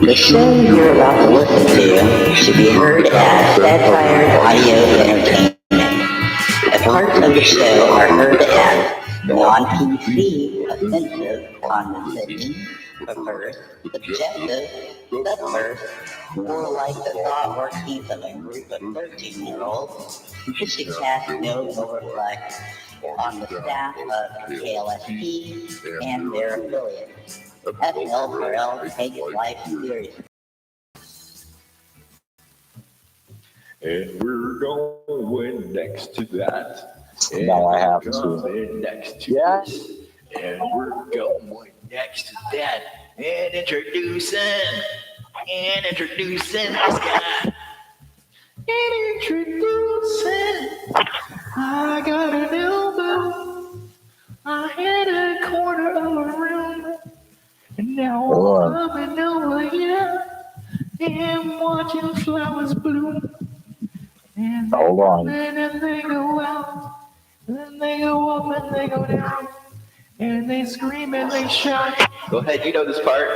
The show you're about to listen to should be heard as satire audio entertainment. The parts of the show are heard as non-PC, offensive, condescending, perverse, subjective, subverse, or like the thought workings of a group of 13-year-olds who should cast no reflect on the staff of KLSP and their affiliates. fl4l takes life seriously. And we're going next to that. And Now I have we're to. going next to Yeah. this. And we're going next to that. And introducing this guy. And introducing, I got an elbow. I had a corner of a room. And now I'm coming over here and watching flowers bloom. And Hold on. and they go out, and then they go up and they go down, and they scream and they shout. Go ahead, you know this part.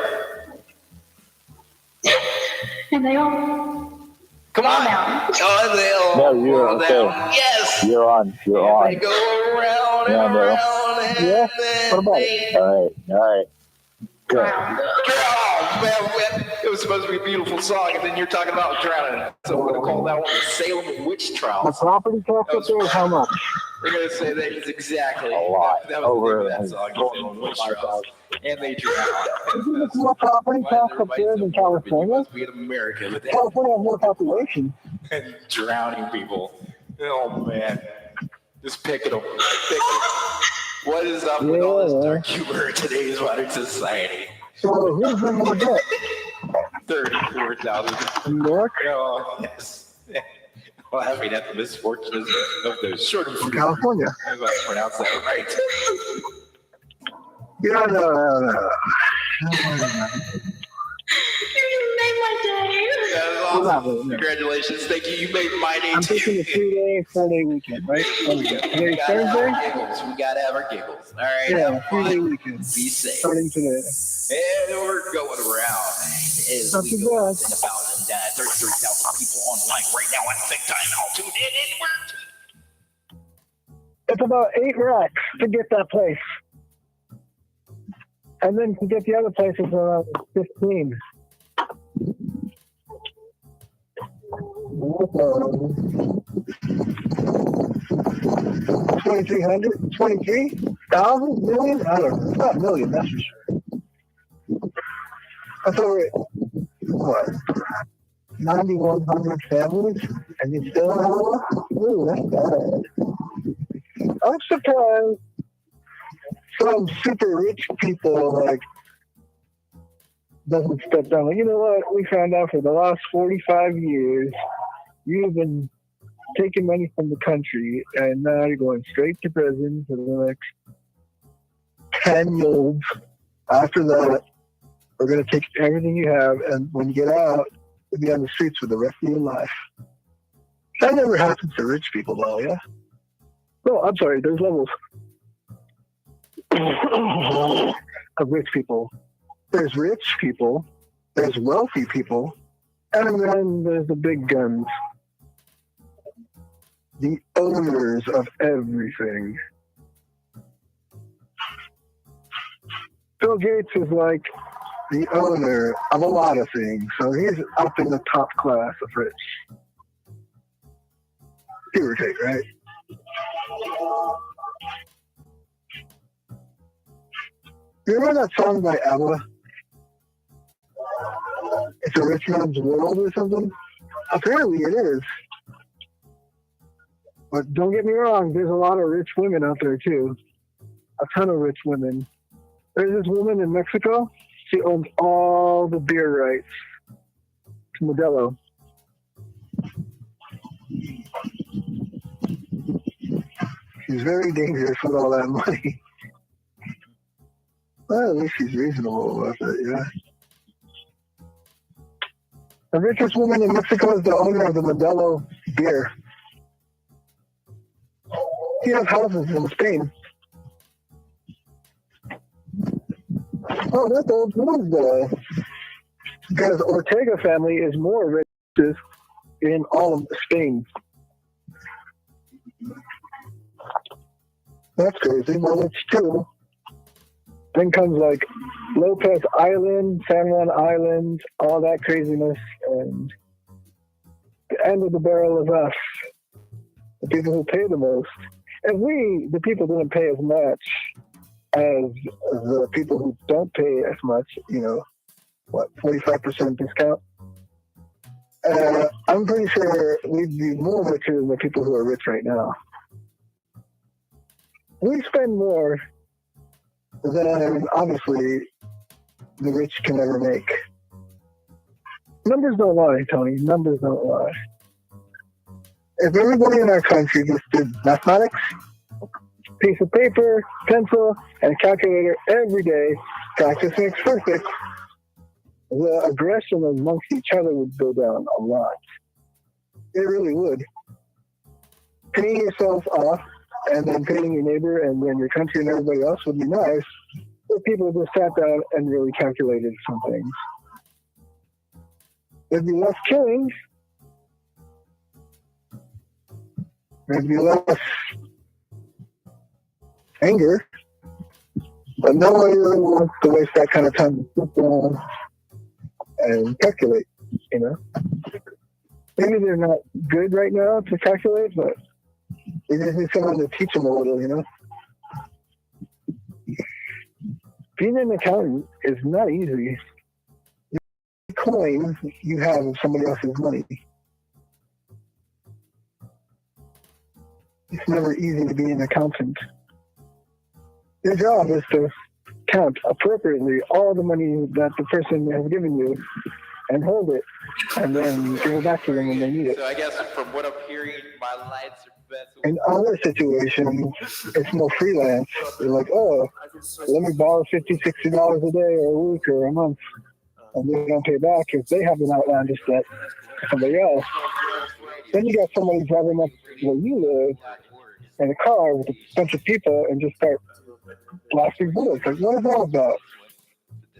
And they all Come on down. Oh, they all No, you're fall okay. down. Yes. You're on. You're And on. they go around Yeah, and bro. around, and Yeah. then What about they it? All right. Good. drowned. Oh, man, it was supposed to be a beautiful song, and then you're talking about drowning. So we're going to call that one the Salem Witch The Trials. property tax up there is how much? We're going to say that is exactly A lot. That was Over the name of that song. Salem Witch Trials. And they drowned. There's more property tax up there than California. Must be in America with that California has more population. and drowning people. Oh, man. Just picking them. What is up with all this dark humor in today's modern society? So who's in more debt? 34,000. New York? Oh, yes. Well, I mean, at the misfortunes of those short of California. I'm going to pronounce that right. Yeah, no. You made my day. That was awesome. Congratulations. Thank you. You made my day I'm too. taking a 3-day, 4-day weekend, right? What we got? Today's Thursday? We got to have our giggles. All right. Yeah, have fun. 3-day weekend. Be safe. Starting today. And we're going around. As Not we too go bad. in about 33,000 people online right now at the same time. All tuned in. And we're It's about 8 racks to get that place. And then to get the other place, it's around 15. 2,300? 23,000? Million? I don't know. It's not a million, that's for sure. That's over, what? 9,100 families? And you still have one? Ooh, that's bad. I'm surprised some super rich people, like, doesn't step down. Like, you know what? We found out for the last 45 years, you've been taking money from the country, and now you're going straight to prison for the next 10 years. After that, we're going to take everything you have, and when you get out, you'll be on the streets for the rest of your life. That never happens to rich people, though, yeah? No, I'm sorry, there's levels of rich people. There's rich people, there's wealthy people, and then there's the big guns. The owners of everything. Bill Gates is like the owner of a lot of things, so he's up in the top class of rich. Give or take, right? You remember that song by ABBA? It's a rich man's world or something? Apparently it is. But don't get me wrong, there's a lot of rich women out there too. A ton of rich women. There's this woman in Mexico. She owns all the beer rights to Modelo. She's very dangerous with all that money. Well, at least she's reasonable about it, yeah. The richest woman in Mexico is the owner of the Modelo beer. He has houses in Spain. Oh, what is Because Ortega family is more rich in all of Spain. That's crazy. Well, it's true. Then comes like Lopez Island, San Juan Island, all that craziness, and the end of the barrel is us, the people who pay the most. If we, the people, didn't pay as much as the people who don't pay as much, 45% discount, I'm pretty sure we'd be more richer than the people who are rich right now. We spend more than, obviously, the rich can ever make. Numbers don't lie, Tony. Numbers don't lie. If everybody in our country just did mathematics, piece of paper, pencil, and a calculator every day, practice makes perfect, the aggression amongst each other would go down a lot. It really would. Paying yourself off and then paying your neighbor and then your country and everybody else would be nice if people just sat down and really calculated some things. There'd be less killing. There'd be less anger. But nobody really wants to waste that kind of time to sit down and calculate, Maybe they're not good right now to calculate, but they just need someone to teach them a little, Being an accountant is not easy. The coin you have of somebody else's money. It's never easy to be an accountant. Your job is to count appropriately all the money that the person has given you and hold it and then give it back to them when they need it. So I guess from what I'm hearing, my lights are best. In other situations, it's more freelance. They're like, oh, let me borrow $50, $60 a day or a week or a month. And they don't pay back if they have an outlandish debt to somebody else. Then you got somebody driving up where you live in a car with a bunch of people and just start blasting bullets. Like, what is that about?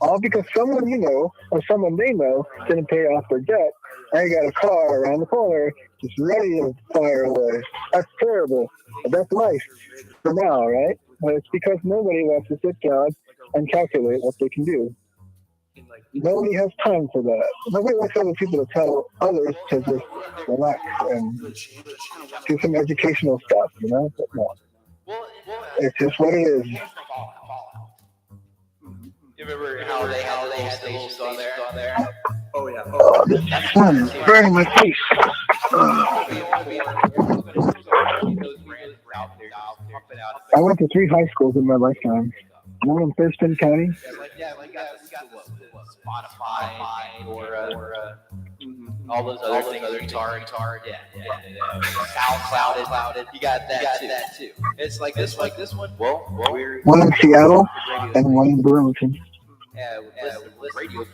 All because someone you know or someone they know didn't pay off their debt. And you got a car around the corner just ready to fire away. That's terrible. But that's life for now, right? But it's because nobody wants to sit down and calculate what they can do. Nobody has time for that. Nobody wants other people to tell others to just relax and do some educational stuff, But no. It's just what it is. You remember how they had the little song there? Oh yeah. Oh, this sun is burning my face. I went to 3 high schools in my lifetime. One in Thurston County. Spotify or all those other things, guitar, SoundCloud. You got that too. It's like this one. Well, one in Seattle and one in Burlington. Yeah, radio.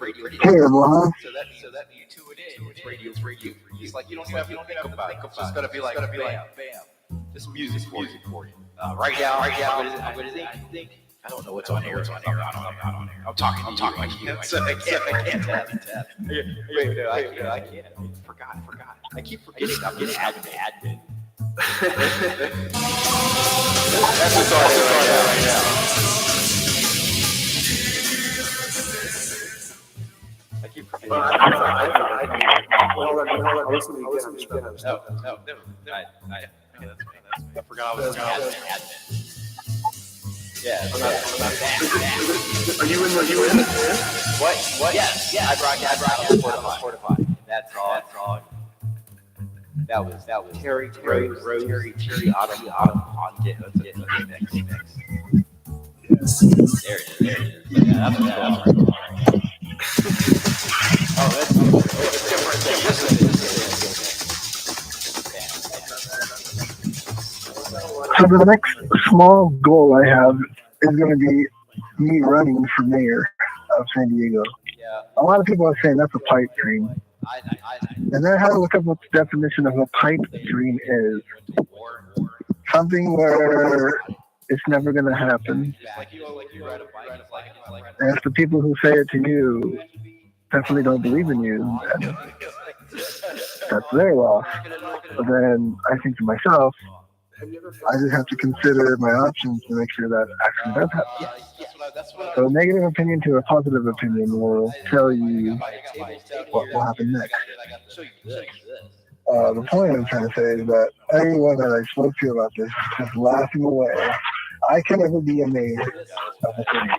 Terrible, huh? So that you tune in. It's radio. It's like you don't have to think about it. It's just gonna be like bam. This music for you. Right now. What is it? You think? I don't know what's on here. I don't know. I'm talking to you. I can't tap. I can't. Forgot. I keep forgetting. I'm getting admin. That's what's on here right now. I keep forgetting. I forgot I was admin. Yeah. Are you in the What? Yes. I brought Fortify. That's all. That was Terry Autumn on get mix. Yes. There it is. Yeah, that's oh, that's different. So the next small goal I have is going to be me running for mayor of San Diego. Yeah. A lot of people are saying that's a pipe dream. And then I had to look up what the definition of a pipe dream is. Something where it's never going to happen. And it's the people who say it to you definitely don't believe in you, and that's their loss. But then I think to myself, I just have to consider my options to make sure that actually does happen. So a negative opinion to a positive opinion will tell you what will happen next. The point I'm trying to say is that everyone that I spoke to about this is just laughing away. I can never be a mayor of a city.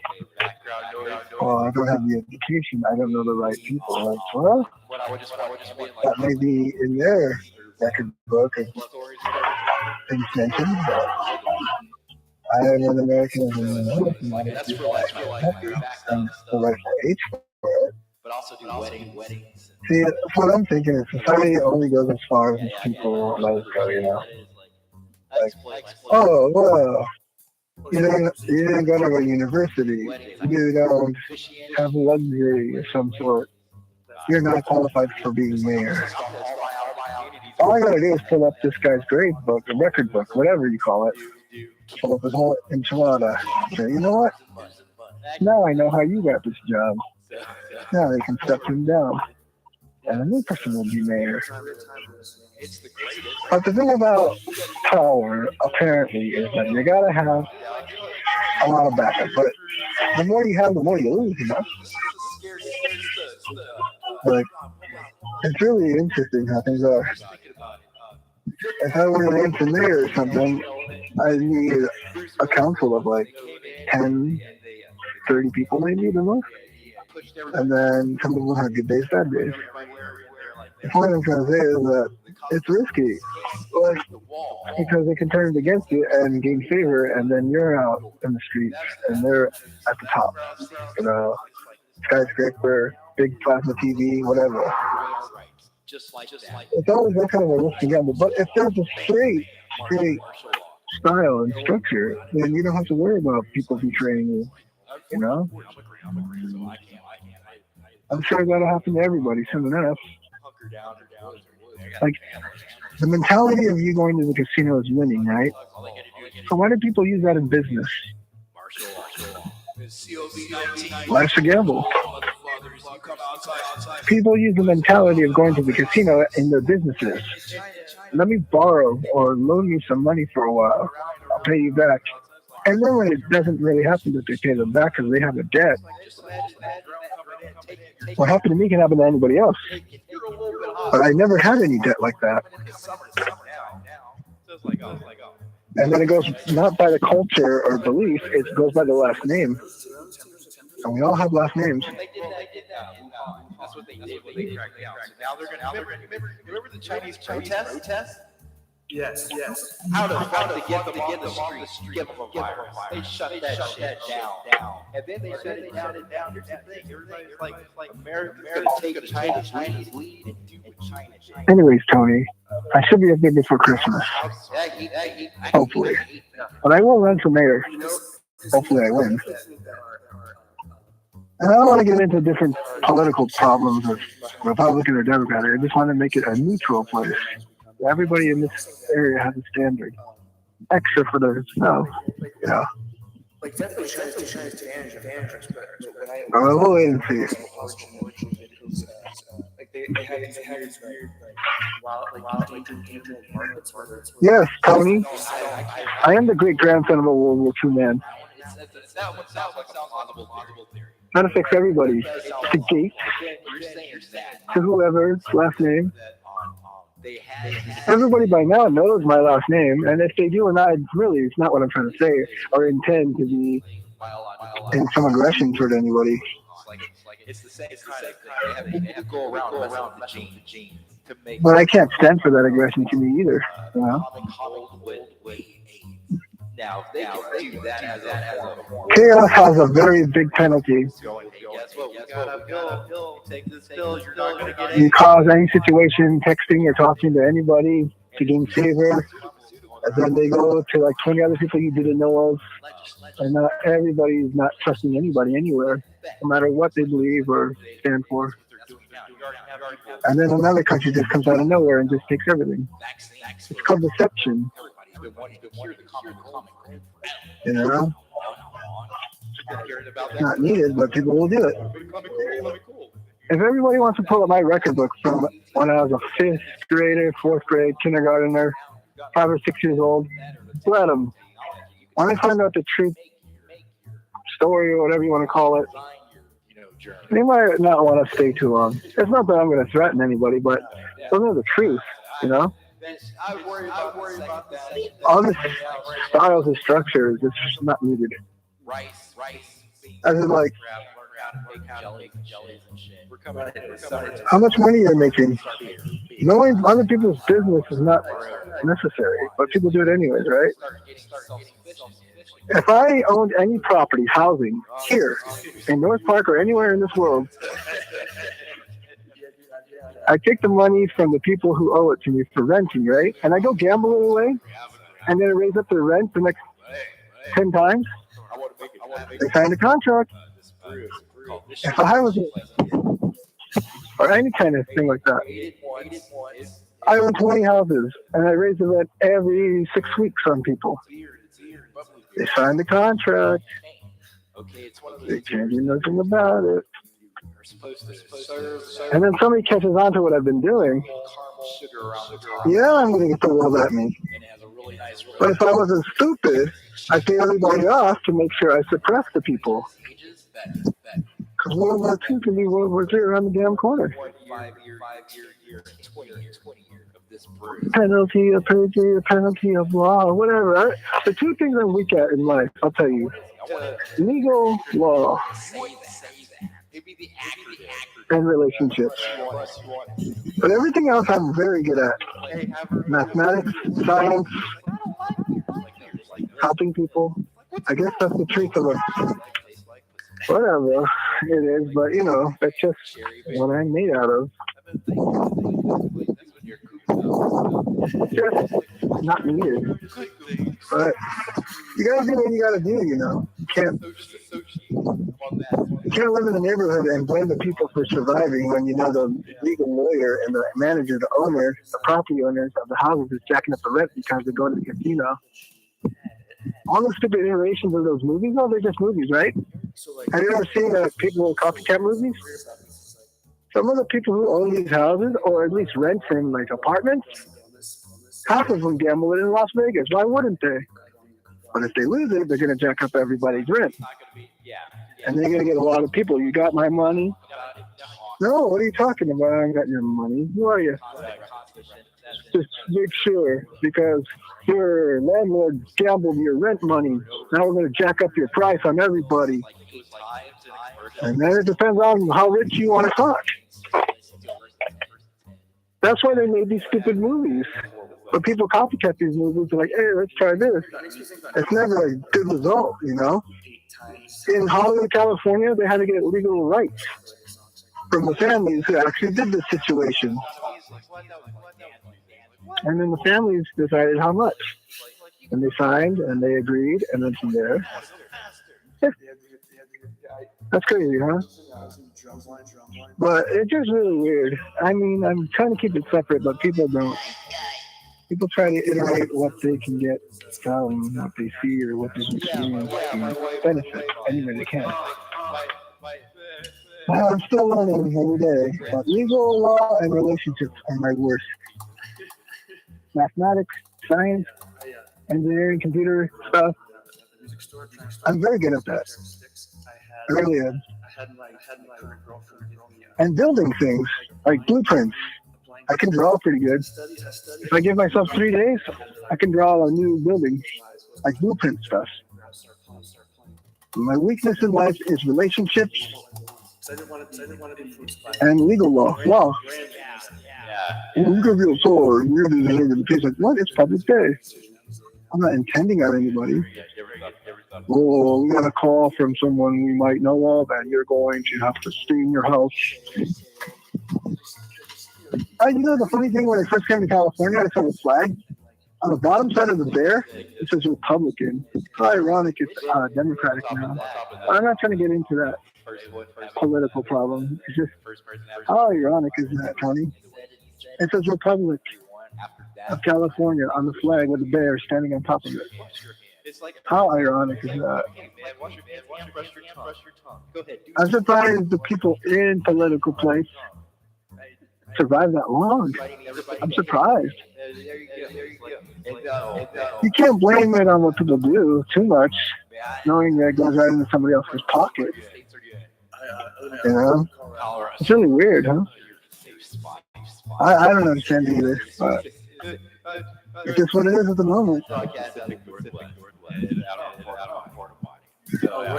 Well, I don't have the education. I don't know the right people. Like, well, that may be in their record book of things mentioned, but I am an American as anyone else, and I do my country and the rightful age for it. See, what I'm thinking is society only goes as far as people let it go, you know? Like, oh, well, you didn't go to a university. You don't have luxury of some sort. You're not qualified for being mayor. All I gotta do is pull up this guy's grade book, or record book, whatever you call it. Pull up his whole enchilada. Say, you know what? Now I know how you got this job. Now they can step him down. And a new person will be mayor. But the thing about power, apparently, is that you gotta have a lot of backup. But the more you have, the more you lose, you know? Like, it's really interesting how things are. If I were to run for mayor or something, I need a council of like 10, 30 people maybe the most. And then some of them have good days, bad days. The point I'm trying to say is that it's risky. Like, because they can turn it against you and gain favor, and then you're out in the streets and they're at the top. You know, skyscraper, big plasma TV, whatever. It's always that kind of a risk to gamble. But if there's a straight style and structure, then you don't have to worry about people betraying you. You know? I'm sure that'll happen to everybody soon enough. Like, the mentality of you going to the casino is winning, right? So why do people use that in business? Life's a gamble. People use the mentality of going to the casino in their businesses. Let me borrow or loan you some money for a while. I'll pay you back. And then when it doesn't really happen that they pay them back because they have a debt, what happened to me can happen to anybody else. But I never had any debt like that. And then it goes not by the culture or belief, it goes by the last name. And we all have last names. That's what they did. They cracked down. So now they're going to remember the Chinese protest? Yes. How to get them off the street, give them a virus. They shut that shit down. And then they shut it down. Here's the thing. Everybody's like America's going to take China's lead and do what China did. Anyways, Tony, I should be up there before Christmas. Hopefully. But I will run for mayor. Hopefully I win. And I don't want to get into different political problems of Republican or Democrat. I just want to make it a neutral place. Everybody in this area has a standard, extra for themselves. Yeah. Like definitely tries to advantage, but when I we'll wait and see. Like they had these weird markets where it's Yes, Tony. I am the great grandson of a World War II man. That one sounds like plausible theory. That affects everybody. To Gates, to whoever, last name. Everybody by now knows my last name, and if they do or not, really, it's not what I'm trying to say or intend to be in some aggression toward anybody. It's the same kind of thing. They have to go around the gene to make. But I can't stand for that aggression to me either. You know? Now, they can do that as a chaos has a very big penalty. guess what? We got a pill. Take this pill. You're not going to get You cause any situation, texting or talking to anybody to gain favor, and then they go to like 20 other people you didn't know of, and not everybody's not trusting anybody anywhere, no matter what they believe or stand for. And then another country just comes out of nowhere and just takes everything. It's called deception. You know? It's not needed, but people will do it. If everybody wants to pull up my record book from when I was a fifth grader, fourth grade, kindergartner, 5 or 6 years old, let them. When I find out the truth story or whatever you want to call it, they might not want to stay too long. It's not that I'm going to threaten anybody, but those are the truth, you know? I worry about that. All this styles and structures, it's just not needed. Rice, As in, like, jellies and shit. We're coming in summertime. how much money you're making. Knowing other people's business is not necessary, but people do it anyways, right? If I owned any property, housing, here, in North Park or anywhere in this world, I take the money from the people who owe it to me for renting, right? And I go gamble it away, and then I raise up their rent the next 10 times. They signed a contract. If I was, or any kind of thing like that, I own 20 houses, and I raise the rent every 6 weeks on people. They signed the contract. They can't do nothing about it. And then somebody catches on to what I've been doing. Yeah, I'm going to get the world at me. But if I wasn't stupid, I'd pay everybody off to make sure I suppress the people. Because World War II can be World War III around the damn corner. Penalty of perjury, penalty of law, whatever. The two things I'm weak at in life, I'll tell you. Legal law and relationships. But everything else I'm very good at. Mathematics, science, helping people. I guess that's the truth of it. Whatever it is, but you know, that's just what I'm made out of. Just not needed. But you gotta do what you gotta do, you know. You can't live in the neighborhood and blame the people for surviving when you know the legal lawyer and the manager, the owner, the property owners of the houses is jacking up the rent because they're going to the casino. All the stupid iterations of those movies, they're just movies, right? Have you ever seen people copycat movies? Some of the people who own these houses, or at least rent in like apartments, half of them gamble it in Las Vegas. Why wouldn't they? But if they lose it, they're going to jack up everybody's rent. And they're going to get a lot of people. You got my money? No, what are you talking about? I got your money. Who are you? Just make sure, because your landlord gambled your rent money. Now we're going to jack up your price on everybody. And then it depends on how rich you want to talk. That's why they made these stupid movies. But people copycat these movies. They're like, hey, let's try this. It's never a good result, you know? In Hollywood, California, they had to get legal rights from the families who actually did this situation. And then the families decided how much. And they signed, and they agreed, and then from there. That's crazy, huh? But it's just really weird. I mean, I'm trying to keep it separate, but people don't. People try to iterate what they can get from what they see or what they've experienced to benefit any way they can. I'm still learning every day, but legal law and relationships are my worst. Mathematics, science, engineering, computer stuff. I'm very good at that. I really am. And building things, like blueprints. I can draw pretty good. If I give myself 3 days, I can draw a new building, like blueprint stuff. My weakness in life is relationships and legal law. Law. You're going to be a sword. You're going to be a piece of what? It's public day. I'm not intending on anybody. Oh, we got a call from someone we might know of, and you're going to have to stay in your house. You know, the funny thing, when I first came to California, I saw the flag. On the bottom side of the bear, it says Republican. How ironic it's Democratic now. I'm not trying to get into that political problem. It's just, how ironic is that, Tony? It says Republic of California on the flag with a bear standing on top of it. How ironic is that? Hey man, wash your brush your tongue. Go ahead. I'm surprised the people in political place survive that long. I'm surprised. There you go. You can't blame it on what people do too much, knowing that it goes right into somebody else's pocket. You know? It's really weird, huh? I don't understand either, but it's just what it is at the moment.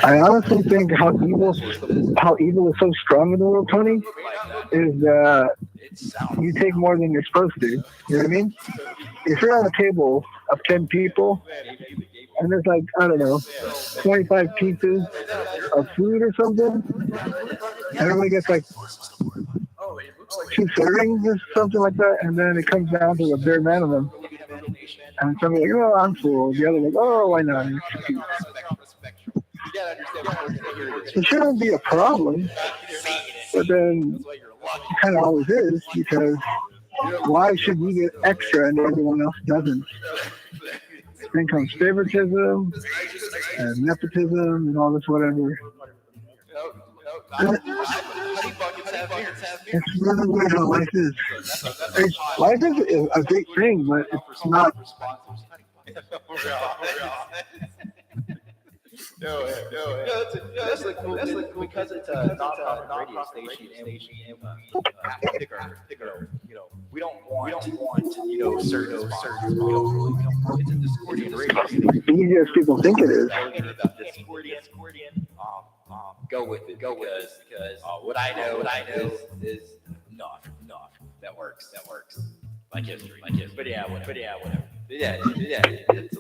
I honestly think how evil is so strong in the world, Tony, is you take more than you're supposed to. You know what I mean? If you're at a table of 10 people and there's like, I don't know, 25 pieces of food or something, everybody gets like 2 servings or something like that, and then it comes down to the bare minimum. And somebody like, oh, I'm full. The other like, oh, why not? It shouldn't be a problem, but then it kind of always is, because why should we get extra and everyone else doesn't? Then comes favoritism and nepotism and all this whatever. It's really weird how life is. Life is a great thing, but it's not. That's cool because it's a non-profit radio station, and we have to pick our, we don't want certain it's a Discordian radio station. Easy as people think it is. Discordian, go with it, because what I know is enough. That works. Like history. But yeah, whatever. Yeah. It's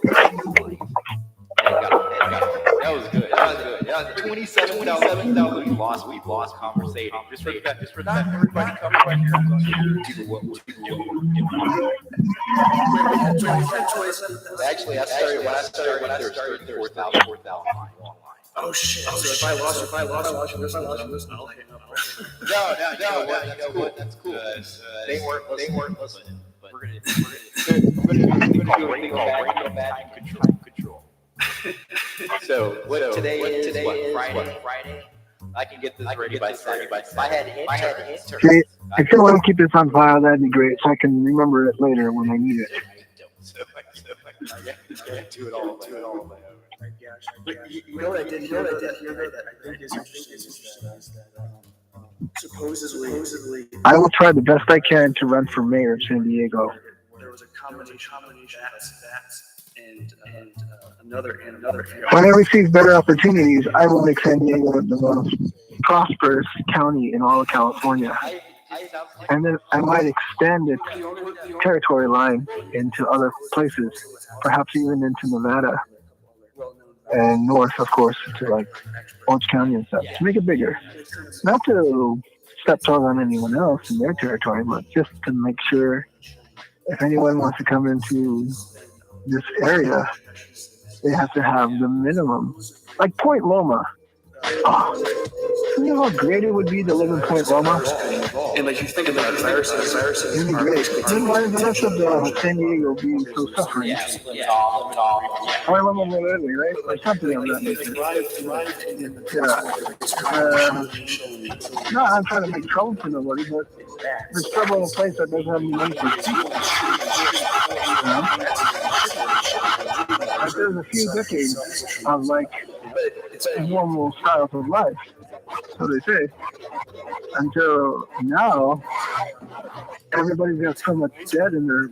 that was good. That was 27,000 we lost conversating. Just for that, everybody come right here. Actually, I started when I started 4,000 online. Oh shit! So if I lost this, I'll hang up. No, that's cool. They weren't listening. But we're gonna do radio bad control. So today is Friday. I can get this ready by Saturday. If I had interns. Hey, if you want to keep this on file, that'd be great, so I can remember it later when I need it. Do it all. But you know what I did hear that I think is interesting is that supposedly I will try the best I can to run for mayor of San Diego. there was a combination of that and another. When I receive better opportunities, I will make San Diego the most prosperous county in all of California. And then I might extend its territory line into other places, perhaps even into Nevada. And north, of course, to like Orange County and stuff, to make it bigger. Not to step taller on anyone else in their territory, but just to make sure if anyone wants to come into this area, they have to have the minimum. Like Point Loma. Oh, you know how great it would be to live in Point Loma? And like you think about viruses, It'd be great. Then why does the rest of San Diego be so suffering? Point Loma, literally, right? Or something of that nature. No, I'm trying to make trouble for nobody, but there's trouble in a place that doesn't have any money for people. Like there's a few decades of like normal styles of life, so they say. Until now, everybody's got so much debt in their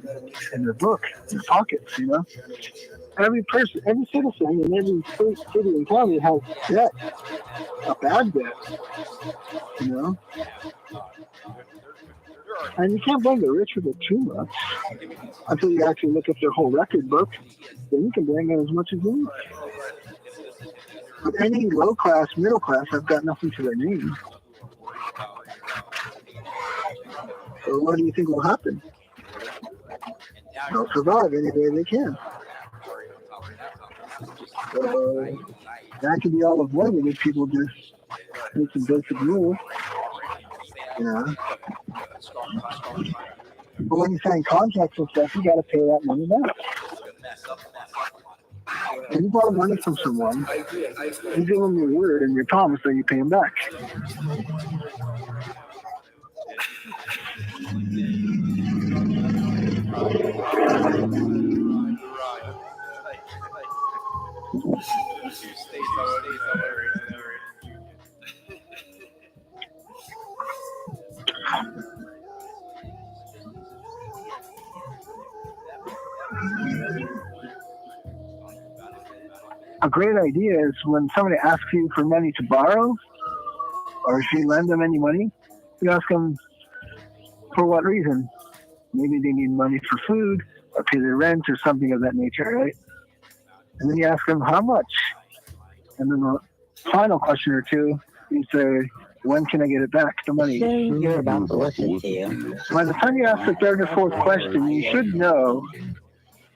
book, in their pockets, you know. Every person, every citizen in every state, city, and county has debt, a bad debt, you know. And you can't blame the rich for it too much until you actually look at their whole record book. Then you can blame it as much as you want. But any low class, middle class have got nothing to their name. So what do you think will happen? They'll survive any way they can. So that could be all of one if people just make some basic rules. Yeah. But when you sign contracts and stuff, you got to pay that money back. If you borrow money from someone, you give them your word and your promise that you pay them back. A great idea is when somebody asks you for money to borrow, or if you lend them any money, you ask them for what reason. Maybe they need money for food or pay their rent or something of that nature, right? And then you ask them how much. And then the final question or two, you say, when can I get it back, the The money? show you're about to listen to. By the time you ask the third or fourth question, you should know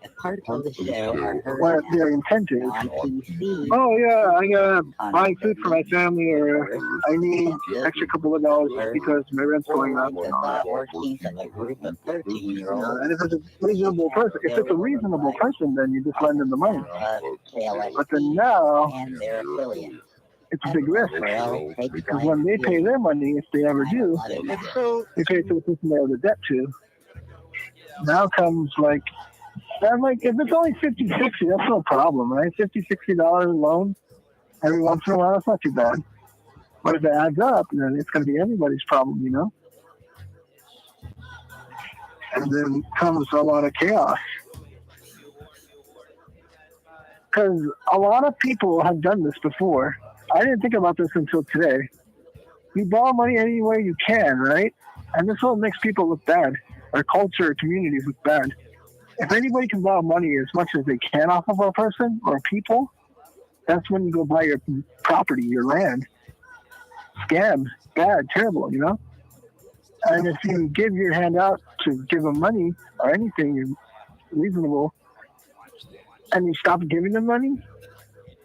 As part of the show are what heard their as intent is. non-PC. Oh yeah, I gotta buy food for my family, or I need extra couple of dollars because my rent's going up. The thought workings of a group of 13-year-olds. And if it's a reasonable person, then you just lend them the money. But then now And their affiliates. it's a big risk Well, take because when they pay their money, if they ever do, they pay to the person they owe the debt to. Now comes like, I'm like, if it's only 50, 60, that's no problem, right? $50, $60 loan every once in a while, that's not too bad. But if it adds up, then it's going to be everybody's problem, you know? And then comes a lot of chaos. Because a lot of people have done this before. I didn't think about this until today. You borrow money any way you can, right? And this is what makes people look bad. Our culture, our communities look bad. If anybody can borrow money as much as they can off of a person or people, that's when you go buy your property, your land. Scam, bad, terrible, you know? And if you give your hand out to give them money or anything reasonable, and you stop giving them money,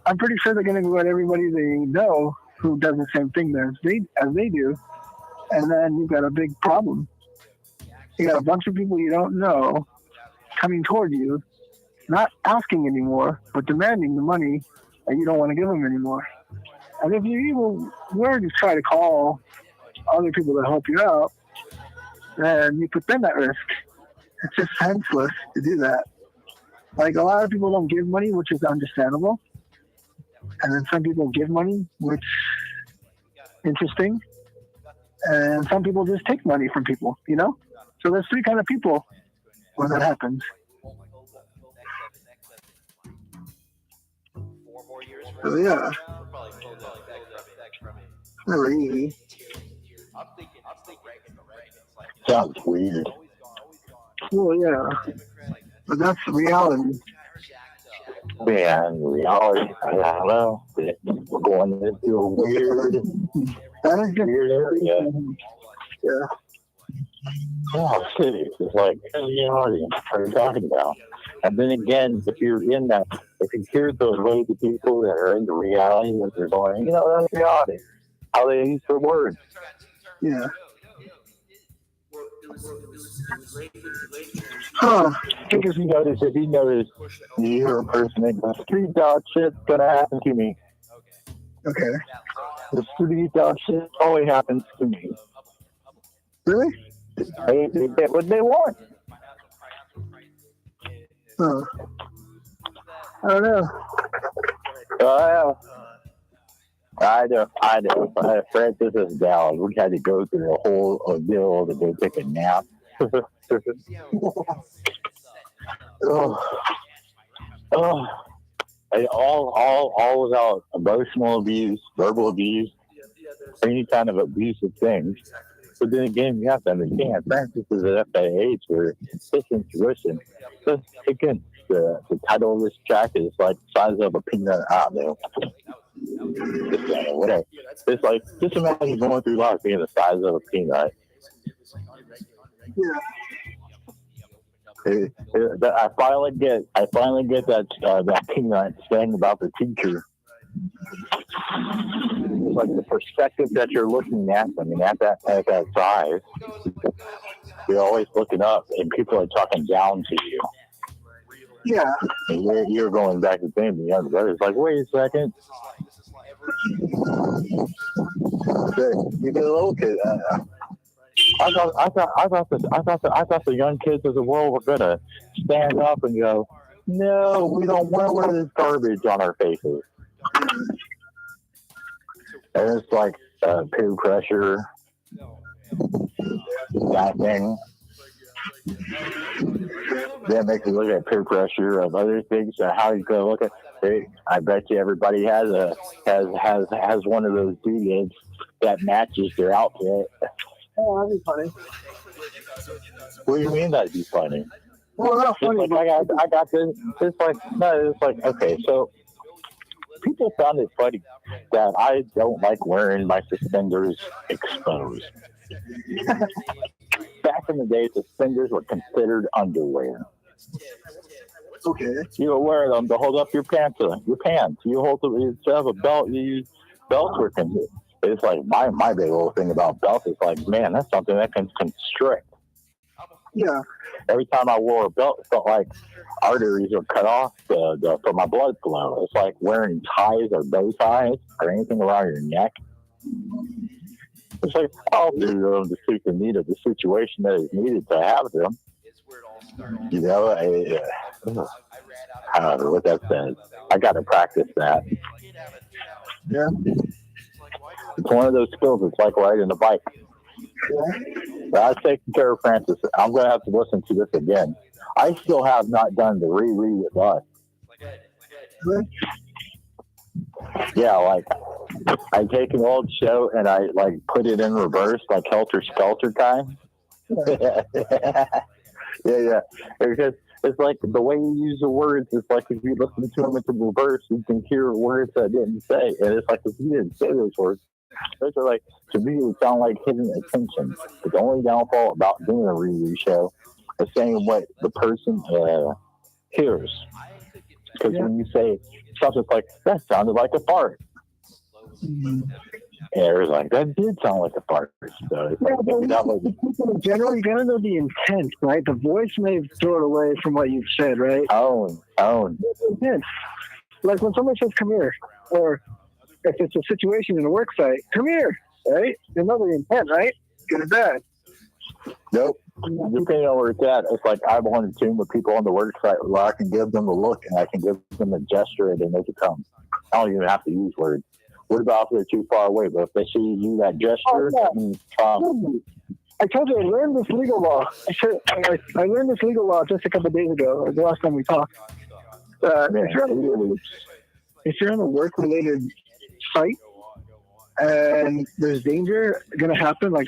I'm pretty sure they're going to go at everybody they know who does the same thing as they do, and then you've got a big problem. You got a bunch of people you don't know coming toward you, not asking anymore, but demanding the money that you don't want to give them anymore. And if you even were to try to call other people that help you out, then you put them at risk. It's just senseless to do that. Like, a lot of people don't give money, which is understandable. And then some people give money, which is interesting. And some people just take money from people, you know? So there's three kind of people when that happens. So yeah, never easy. Sounds weird. Well, yeah, but that's the reality. Yeah, in reality, I don't know. We're going into a weird area. Yeah. Oh, cities. It's like, you know, what are you talking about? And then again, if you hear those ways of people that are into reality, that they're going, you know, that's reality. How they use their words. Yeah. Huh. If you notice, you hear a person that goes, street dog shit's gonna happen to me. Okay. The street dog shit only happens to me. Really? They get what they want. Huh. I don't know. I know. Francis is down. We had to go through the whole ordeal to go take a nap. Oh. And all without emotional abuse, verbal abuse, any kind of abusive things. But then again, you have to understand, Francis is at that age where his intuition. So again, the title of this track is like the size of a peanut. Whatever. It's like, just imagine going through life being the size of a peanut. Yeah. I finally get that peanut saying about the teacher. It's like the perspective that you're looking at. I mean, at that size, you're always looking up, and people are talking down to you. Yeah. And you're going back to saying the younger brother. It's like, wait a second. You get a little kid. I thought the young kids of the world were gonna stand up and go, no, we don't want to wear this garbage on our faces. And it's like peer pressure, that thing. That makes me look at peer pressure of other things. How you go look at? I bet you everybody has one of those doodads that matches their outfit. Oh, that'd be funny. What do you mean that'd be funny? Well, not It's funny. like I got this. It's like no. It's like okay. So people found it funny that I don't like wearing my suspenders exposed. Back in the day, suspenders were considered underwear. Okay. You wear them to hold up your pants. You hold them instead of a belt. You use belts were considered. It's like my big old thing about belts is like, man, that's something that can constrict. Yeah. Every time I wore a belt, it felt like arteries are cut off for my blood flow. It's like wearing ties or bow ties or anything around your neck. It's like, I'll do them to suit the need of the situation that is needed to have them. You know, I don't know what that says. I got to practice that. Yeah. It's one of those skills. It's like riding a bike. But I was taking care of Francis. I'm going to have to listen to this again. I still have not done the re with us. Yeah, like I take an old show and I like put it in reverse, like Helter Skelter time. yeah. Because it's like the way you use the words. It's like if you listen to them in reverse, you can hear words I didn't say, and it's like if you didn't say those words. Those are like, to me, it sound like hidden attention. But the only downfall about doing a re show is saying what the person hears. Because when you say something like, that sounded like a fart. And it was like, that did sound like a fart. So it's like, in general, you gotta know the intent, right? The voice may throw it away from what you've said, right? Tone. Intent. Like when someone says, come here, or if it's a situation in a work site, come here, right? You know the intent, right? Good or bad. Nope. Depending on where it's at, it's like I want to tune with people on the work site where I can give them a look and I can give them a gesture and they make it come. I don't even have to use words. What about if they're too far away? But if they see you do that gesture, I told you I learned this legal law. I learned this legal law just a couple of days ago, or the last time we talked. If you're on a work-related site and there's danger going to happen, like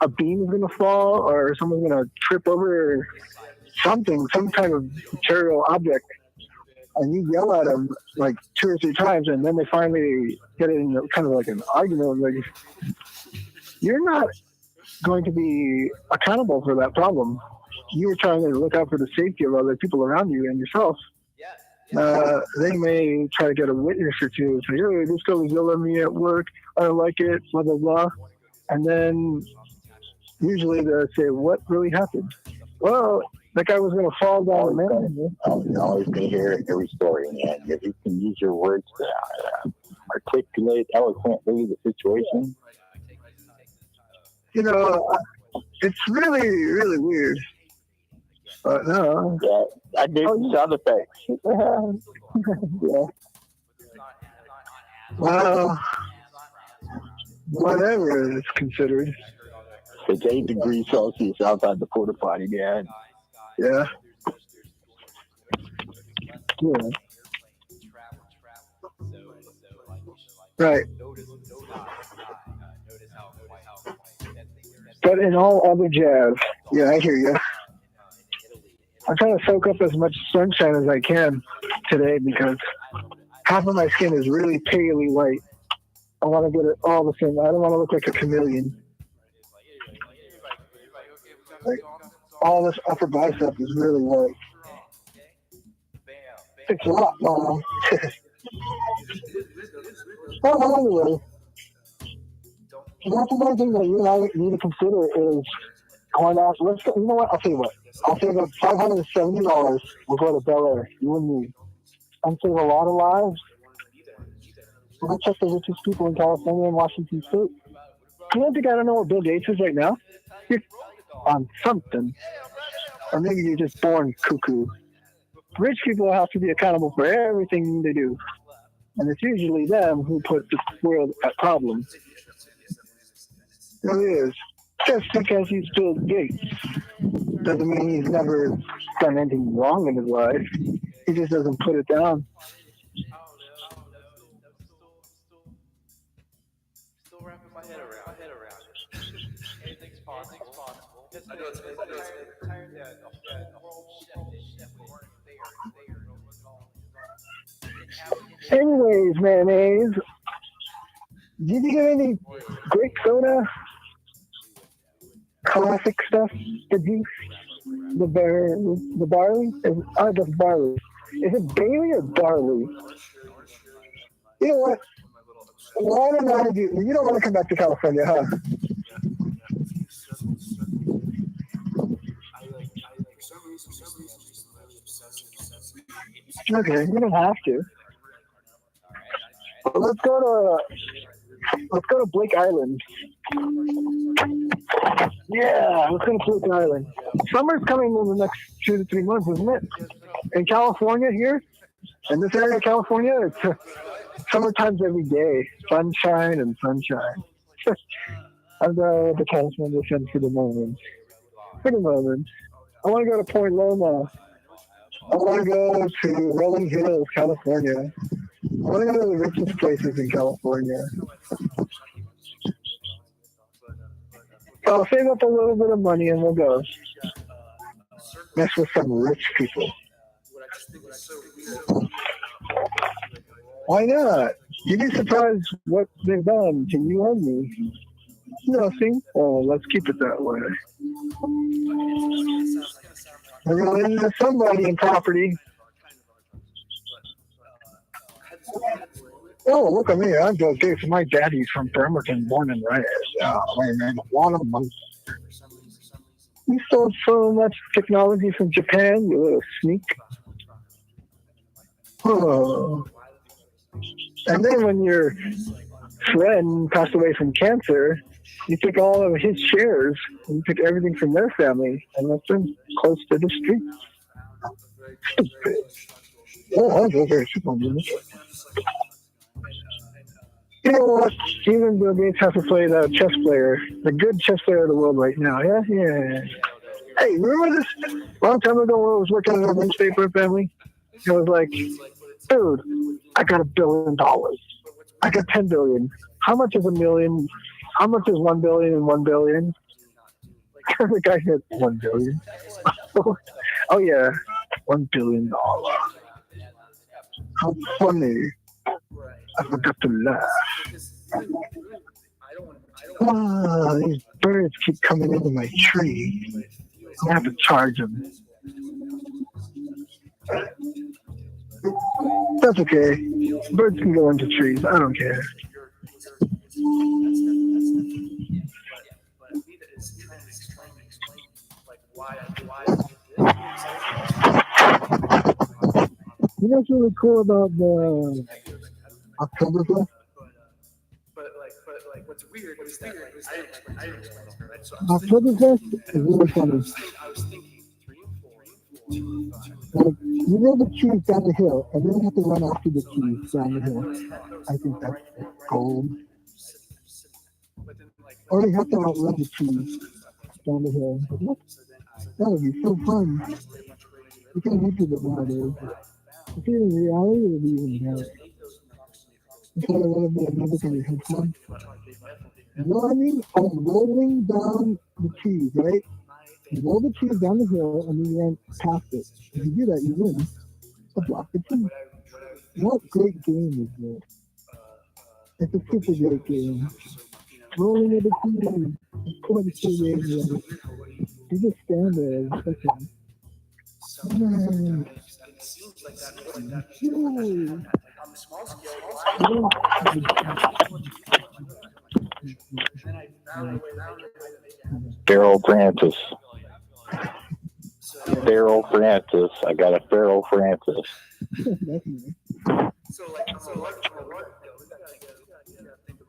a beam is going to fall or someone's going to trip over something, some kind of material object, and you yell at them like 2 or 3 times, and then they finally get in kind of like an argument, like you're not going to be accountable for that problem. You were trying to look out for the safety of other people around you and yourself. They may try to get a witness or two and say, hey, this guy was yelling at me at work, I don't like it, blah, blah, blah. And then usually they'll say, what really happened? Well, that guy was going to fall down the mountain. You're always going to hear every story, man. If you can use your words to articulate eloquently the situation. You know, it's really, really weird. But no. Yeah, I did sound effects. Yeah. Well, whatever it's considered. It's 8 degrees Celsius outside the porta potty, man. Yeah. Yeah. Right. But in all other jazz, yeah, I hear you. I'm trying to soak up as much sunshine as I can today because half of my skin is really palely white. I want to get it all the same. I don't want to look like a chameleon. Like, all this upper bicep is really white. It's a lot, Mom. Well, anyway, that's one thing that you and I need to consider is Why not? Let's go. You know what? I'll tell you what. I'll save up $570. We'll go to Bel Air, you and me, and save a lot of lives. We'll check the richest people in California and Washington State. You don't think I don't know what Bill Gates is right now? You're on something. Or maybe you're just born cuckoo. Rich people have to be accountable for everything they do. And it's usually them who put the world at problems. It is. Just because he's Bill Gates doesn't mean he's never done anything wrong in his life. He just doesn't put it down. Still wrapping my head around it. Anything's possible. I know it's tired that the whole shit we weren't there. Anyways, mayonnaise. Did you get any grape soda? Classic stuff? The juice? The barley? The barley. Is it Bailey or barley? You know what? Why don't you don't want to come back to California, huh? Okay, you don't have to. Let's go to Blake Island. Yeah, let's go to Blake Island. Summer's coming in the next 2 to 3 months, isn't it? In California here, in this area of California, it's summertime's every day. Sunshine and sunshine. I'm going to California for the moment. For the moment. I want to go to Point Loma. I want to go to Rolling Hills, California. I want to go to the richest places in California. I'll save up a little bit of money and we'll go. Mess with some rich people. Why not? You'd be surprised what they've done to you and me. Nothing. Oh, let's keep it that way. We're going into somebody in property. Oh, look at me. I'm Bill Gates. My daddy's from Bremerton, born and raised. I made a lot of money. You stole so much technology from Japan, you little sneak. Oh. And then when your friend passed away from cancer, you took all of his shares and you took everything from their family and left them close to the street. Stupid. Oh, I'm so very super. You know what? Even Bill Gates has to play the chess player, the good chess player of the world right now. Yeah, yeah. Hey, remember this? A long time ago when I was working in a newspaper family, it was like, dude, I got $1 billion. I got 10 billion. How much is a million? How much is 1 billion and 1 billion? The guy said 1 billion. Oh yeah, $1 billion. How funny. I forgot to laugh. Ah, these birds keep coming into my tree. I have to charge them. That's okay. Birds can go into trees. I don't care. You know what's really cool about the Oktoberfest? But what's weird is that I didn't explain it, right? So Oktoberfest is really funny. I was thinking 3 and 4, 2 Like, you know the trees down the hill, and then you have to run after the trees down the hill. I think that's gold. Or you have to outrun the trees down the hill. That would be so fun. You can't YouTube it nowadays. If you're in reality, it would be even better. You kind of want to be a medic on your headphone. You know what I mean? I'm rolling down the trees, right? You roll the trees down the hill and then you run past it. If you do that, you win. To block the tree. What great game is this? It's a super great game. Rolling at the tree. Pulling the tree in. You just stand there and look at it. then I found a way to make it happen. Feral Francis. So, Feral Francis. I got a Feral Francis. That's nice. so like, what? We gotta think of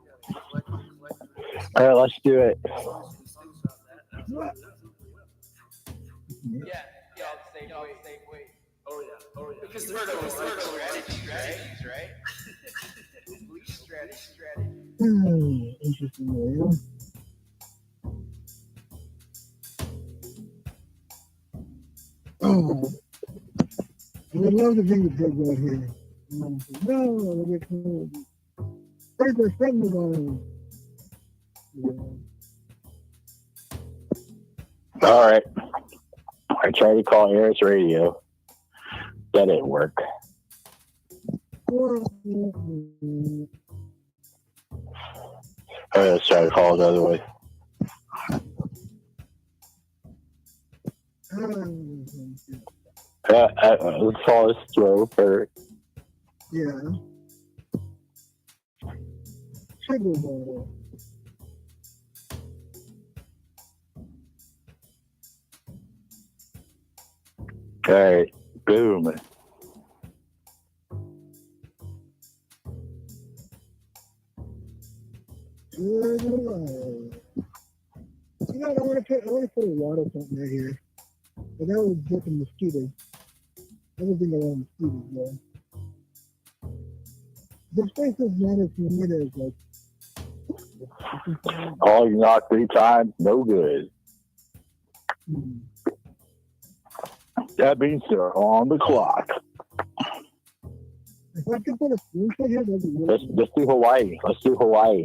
All right, let's do it. Yeah, same way. Oh yeah. Because there's no strategies, right? Police strategy. Interesting. Yeah. Oh, I would love to bring the drug out here. No, they get cold. There's a friend of mine. Yeah. All right. I tried to call Harris Radio. That didn't work. All right, let's try to call the other way. Let's call this throw for. Yeah. Sugar bottle. All right, boom. You know, I want to put a water fountain right here. But that would get the mosquitoes. I don't think I want mosquitoes, though. The space is not as humid as, like... All you knock 3 times, no good. That means they're on the clock. If I could put a screenshot here, that'd be really Let's do Hawaii. Let's do Hawaii.